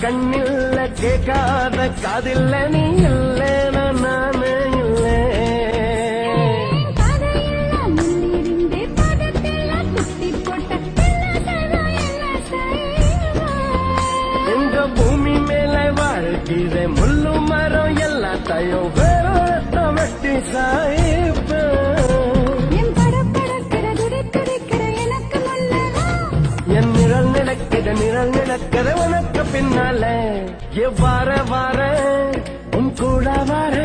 கண்ணில்ல கேட்காத காதில்ல நீ இல்ல நானே இல்லை. எங்க பூமி மேல வாழ்கிற முள்ளு மரம் எல்லாத்தையும் வேற வெட்டி சாய்ப்ப. என் நிழல் நடக்கிற உனக்கு பின்னால வார உன் கூட வார